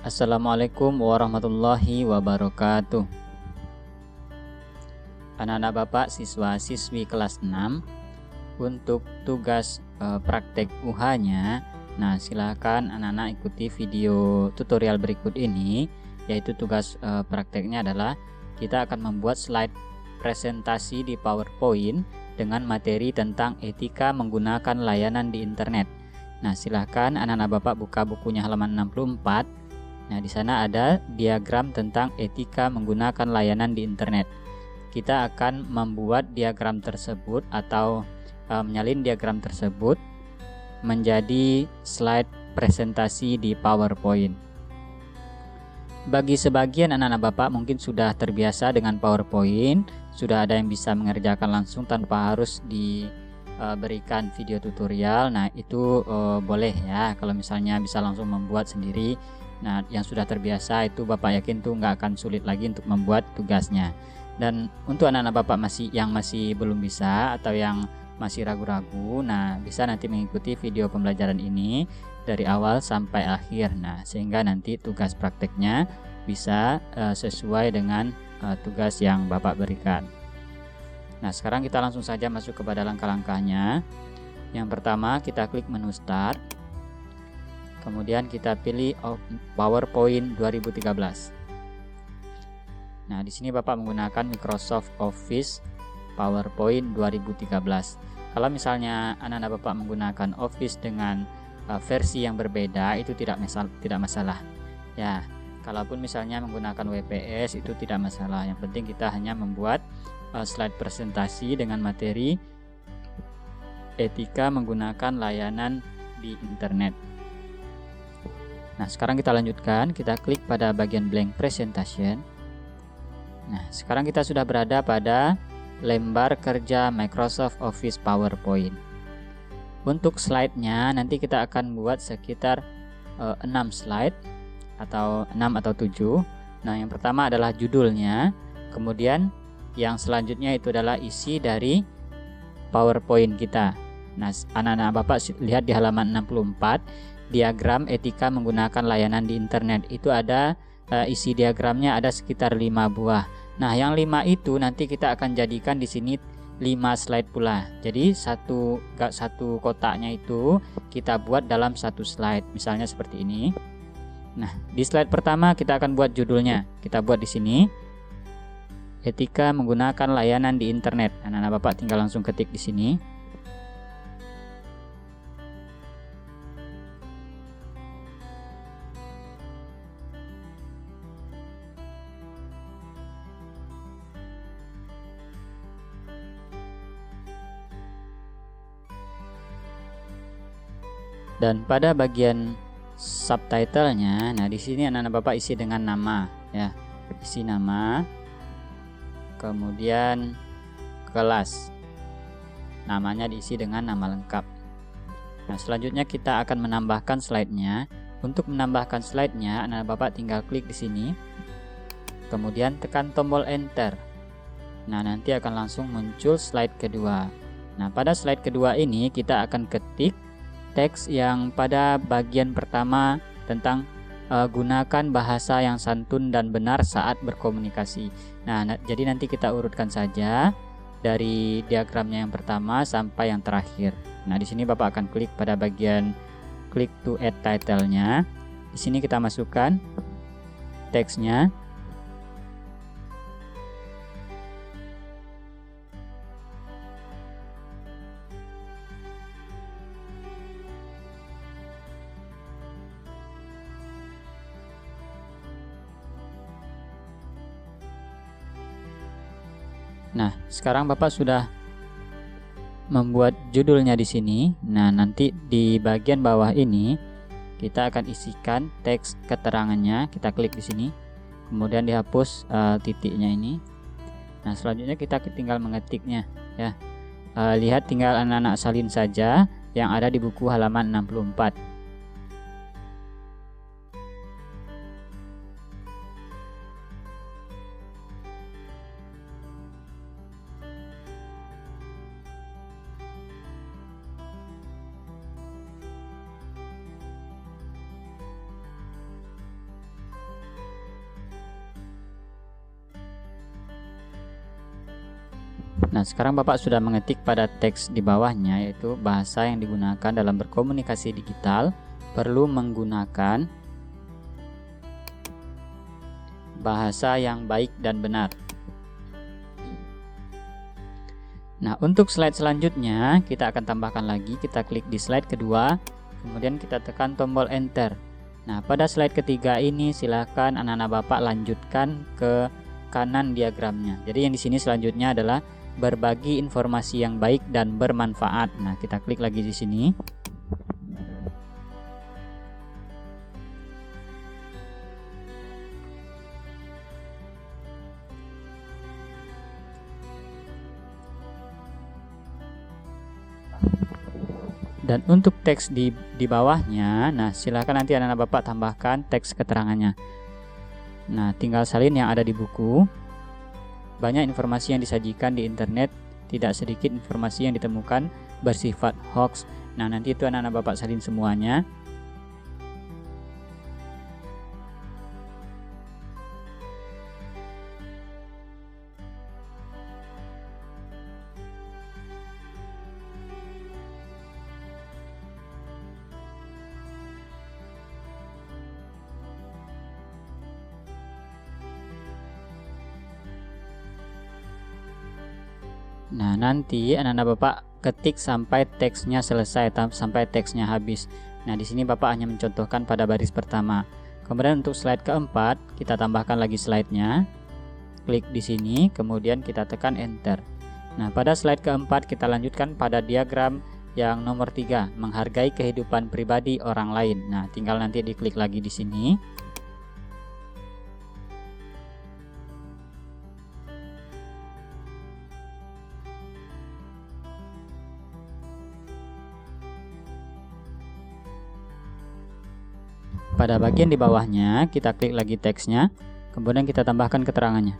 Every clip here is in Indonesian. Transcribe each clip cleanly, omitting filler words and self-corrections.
Assalamualaikum warahmatullahi wabarakatuh. Anak-anak Bapak siswa-siswi kelas 6, untuk tugas praktek UH-nya, nah silakan anak-anak ikuti video tutorial berikut ini, yaitu tugas prakteknya adalah kita akan membuat slide presentasi di PowerPoint dengan materi tentang etika menggunakan layanan di internet. Nah, silakan anak-anak Bapak buka bukunya halaman 64. Nah, di sana ada diagram tentang etika menggunakan layanan di internet. Kita akan membuat diagram tersebut atau menyalin diagram tersebut menjadi slide presentasi di PowerPoint. Bagi sebagian anak-anak Bapak mungkin sudah terbiasa dengan PowerPoint, sudah ada yang bisa mengerjakan langsung tanpa harus diberikan video tutorial. Nah, itu boleh ya kalau misalnya bisa langsung membuat sendiri. Nah, yang sudah terbiasa itu Bapak yakin tuh nggak akan sulit lagi untuk membuat tugasnya. Dan untuk anak-anak Bapak yang masih belum bisa atau yang masih ragu-ragu, nah bisa nanti mengikuti video pembelajaran ini dari awal sampai akhir. Nah, sehingga nanti tugas prakteknya bisa sesuai dengan tugas yang Bapak berikan. Nah, sekarang kita langsung saja masuk kepada langkah-langkahnya. Yang pertama, kita klik menu Start. Kemudian kita pilih PowerPoint 2013. Nah, di sini Bapak menggunakan Microsoft Office PowerPoint 2013. Kalau misalnya anak-anak Bapak menggunakan Office dengan versi yang berbeda, itu tidak masalah. Ya, kalaupun misalnya menggunakan WPS itu tidak masalah. Yang penting kita hanya membuat slide presentasi dengan materi etika menggunakan layanan di internet. Nah, sekarang kita lanjutkan, kita klik pada bagian blank presentation. Nah, sekarang kita sudah berada pada lembar kerja Microsoft Office PowerPoint. Untuk slide-nya nanti kita akan buat sekitar 6 slide atau 6 atau 7. Nah, yang pertama adalah judulnya, kemudian yang selanjutnya itu adalah isi dari PowerPoint kita. Nah, anak-anak Bapak lihat di halaman 64, diagram etika menggunakan layanan di internet. Itu ada isi diagramnya ada sekitar 5 buah. Nah, yang 5 itu nanti kita akan jadikan di sini 5 slide pula. Jadi satu kotaknya itu kita buat dalam satu slide. Misalnya seperti ini. Nah, di slide pertama kita akan buat judulnya. Kita buat di sini. Etika menggunakan layanan di internet. Anak-anak Bapak tinggal langsung ketik di sini. Dan pada bagian subtitlenya, nah di sini anak-anak Bapak isi dengan nama, ya, isi nama, kemudian kelas, namanya diisi dengan nama lengkap. Nah, selanjutnya kita akan menambahkan slide-nya. Untuk menambahkan slide-nya, anak-anak Bapak tinggal klik di sini, kemudian tekan tombol Enter. Nah, nanti akan langsung muncul slide kedua. Nah, pada slide kedua ini kita akan ketik teks yang pada bagian pertama tentang gunakan bahasa yang santun dan benar saat berkomunikasi. Nah, jadi nanti kita urutkan saja dari diagramnya yang pertama sampai yang terakhir. Nah, di sini Bapak akan klik pada bagian click to add title-nya. Di sini kita masukkan teksnya. Nah, sekarang Bapak sudah membuat judulnya di sini. Nah, nanti di bagian bawah ini kita akan isikan teks keterangannya. Kita klik di sini, kemudian dihapus titiknya ini. Nah, selanjutnya kita tinggal mengetiknya, ya. Lihat, tinggal anak-anak salin saja yang ada di buku halaman 64. Nah, sekarang Bapak sudah mengetik pada teks di bawahnya, yaitu bahasa yang digunakan dalam berkomunikasi digital perlu menggunakan bahasa yang baik dan benar. Nah, untuk slide selanjutnya kita akan tambahkan lagi, kita klik di slide kedua, kemudian kita tekan tombol enter. Nah, pada slide ketiga ini silakan anak-anak Bapak lanjutkan ke kanan diagramnya. Jadi yang di sini selanjutnya adalah berbagi informasi yang baik dan bermanfaat. Nah, kita klik lagi di sini. Dan untuk teks di bawahnya, nah silakan nanti anak-anak Bapak tambahkan teks keterangannya. Nah, tinggal salin yang ada di buku. Banyak informasi yang disajikan di internet, tidak sedikit informasi yang ditemukan bersifat hoax. Nah, nanti itu anak-anak Bapak salin semuanya. Nah, nanti anak-anak Bapak ketik sampai teksnya selesai, sampai teksnya habis. Nah, di sini Bapak hanya mencontohkan pada baris pertama. Kemudian untuk slide keempat, kita tambahkan lagi slide-nya. Klik di sini, kemudian kita tekan enter. Nah, pada slide keempat kita lanjutkan pada diagram yang nomor 3, menghargai kehidupan pribadi orang lain. Nah, tinggal nanti diklik lagi di sini. Pada bagian di bawahnya kita klik lagi teksnya, kemudian kita tambahkan keterangannya.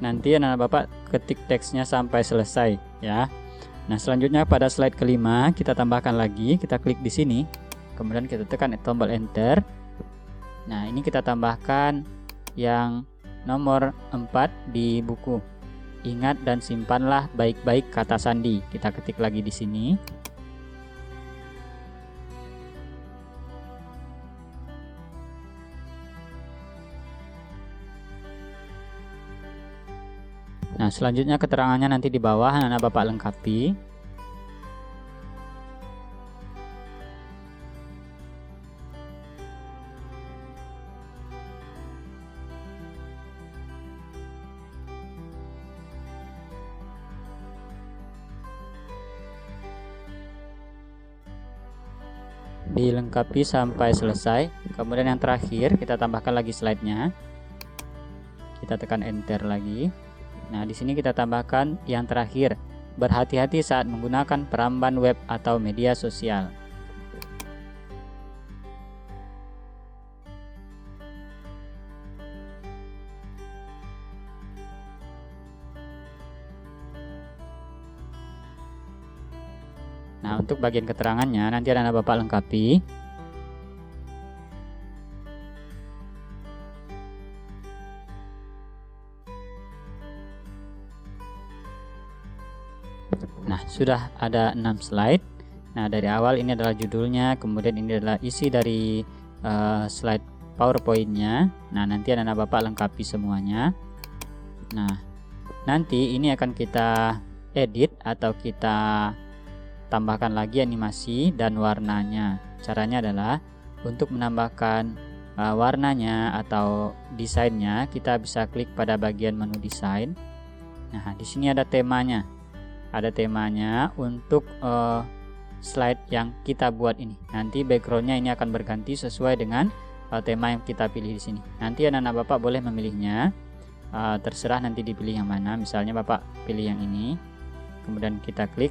Nanti anak-anak Bapak ketik teksnya sampai selesai ya. Nah, selanjutnya pada slide kelima kita tambahkan lagi, kita klik di sini, kemudian kita tekan tombol enter. Nah, ini kita tambahkan yang nomor 4 di buku. Ingat dan simpanlah baik-baik kata sandi. Kita ketik lagi di sini. Nah, selanjutnya keterangannya nanti di bawah anak-anak Bapak lengkapi. Dilengkapi sampai selesai. Kemudian yang terakhir kita tambahkan lagi slide-nya. Kita tekan enter lagi. Nah, di sini kita tambahkan yang terakhir, berhati-hati saat menggunakan peramban web atau media sosial. Nah, untuk bagian keterangannya nanti anak Bapak lengkapi. Nah, sudah ada 6 slide. Nah, dari awal ini adalah judulnya, kemudian ini adalah isi dari slide PowerPoint-nya. Nah, nanti anak-anak Bapak lengkapi semuanya. Nah, nanti ini akan kita edit atau kita tambahkan lagi animasi dan warnanya. Caranya adalah untuk menambahkan warnanya atau desainnya, kita bisa klik pada bagian menu desain. Nah, di sini ada temanya. Ada temanya untuk slide yang kita buat ini. Nanti backgroundnya ini akan berganti sesuai dengan tema yang kita pilih di sini. Nanti anak-anak Bapak boleh memilihnya, terserah nanti dipilih yang mana. Misalnya Bapak pilih yang ini, kemudian kita klik.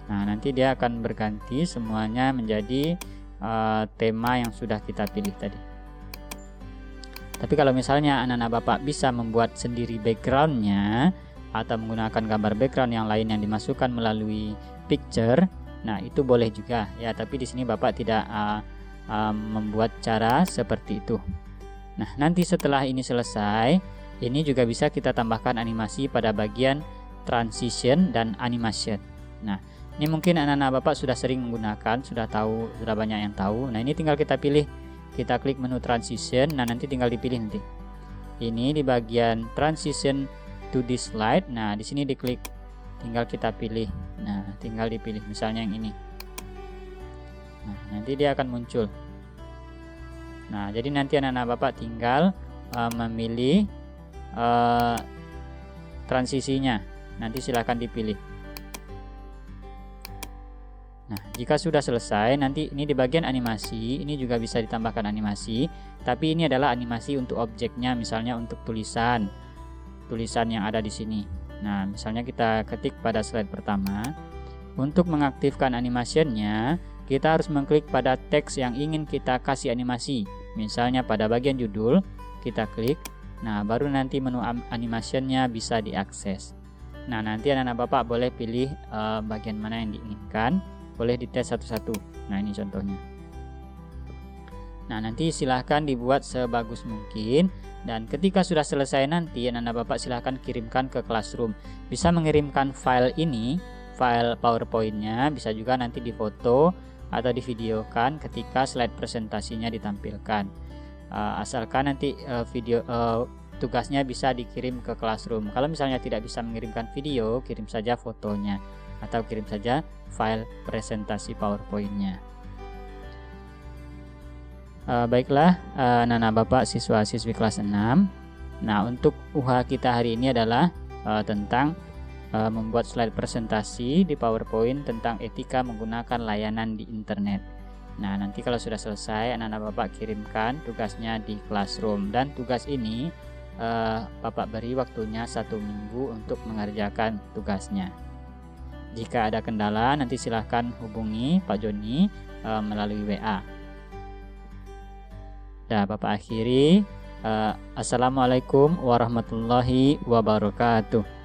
Nah, nanti dia akan berganti semuanya menjadi tema yang sudah kita pilih tadi. Tapi kalau misalnya anak-anak Bapak bisa membuat sendiri backgroundnya atau menggunakan gambar background yang lain yang dimasukkan melalui picture, nah itu boleh juga ya. Tapi di sini Bapak tidak membuat cara seperti itu. Nah, nanti setelah ini selesai, ini juga bisa kita tambahkan animasi pada bagian transition dan animation. Nah, ini mungkin anak-anak Bapak sudah sering menggunakan, sudah tahu, sudah banyak yang tahu. Nah, ini tinggal kita pilih, kita klik menu transition. Nah, nanti tinggal dipilih nanti. Ini di bagian transition to this slide. Nah, di sini diklik, tinggal kita pilih. Nah, tinggal dipilih misalnya yang ini. Nah, nanti dia akan muncul. Nah, jadi nanti anak-anak Bapak tinggal memilih transisinya. Nanti silahkan dipilih. Nah, jika sudah selesai, nanti ini di bagian animasi, ini juga bisa ditambahkan animasi, tapi ini adalah animasi untuk objeknya, misalnya untuk tulisan yang ada di sini. Nah, misalnya kita ketik pada slide pertama. Untuk mengaktifkan animasinya, kita harus mengklik pada teks yang ingin kita kasih animasi. Misalnya pada bagian judul, kita klik. Nah, baru nanti menu animasinya bisa diakses. Nah, nanti anak-anak Bapak boleh pilih bagian mana yang diinginkan. Boleh dites satu-satu. Nah, ini contohnya. Nah, nanti silahkan dibuat sebagus mungkin. Dan ketika sudah selesai nanti anak-anak Bapak silahkan kirimkan ke Classroom. Bisa mengirimkan file ini, file PowerPoint-nya, bisa juga nanti difoto atau divideokan ketika slide presentasinya ditampilkan. Asalkan nanti tugasnya bisa dikirim ke Classroom. Kalau misalnya tidak bisa mengirimkan video, kirim saja fotonya atau kirim saja file presentasi PowerPoint-nya. Baiklah anak-anak Bapak siswa-siswi kelas 6. Nah, untuk UH kita hari ini adalah tentang membuat slide presentasi di PowerPoint tentang etika menggunakan layanan di internet. Nah, nanti kalau sudah selesai anak-anak Bapak kirimkan tugasnya di Classroom, dan tugas ini Bapak beri waktunya 1 minggu untuk mengerjakan tugasnya. Jika ada kendala nanti silahkan hubungi Pak Joni melalui WA. Dah, Bapak akhiri. Assalamualaikum warahmatullahi wabarakatuh.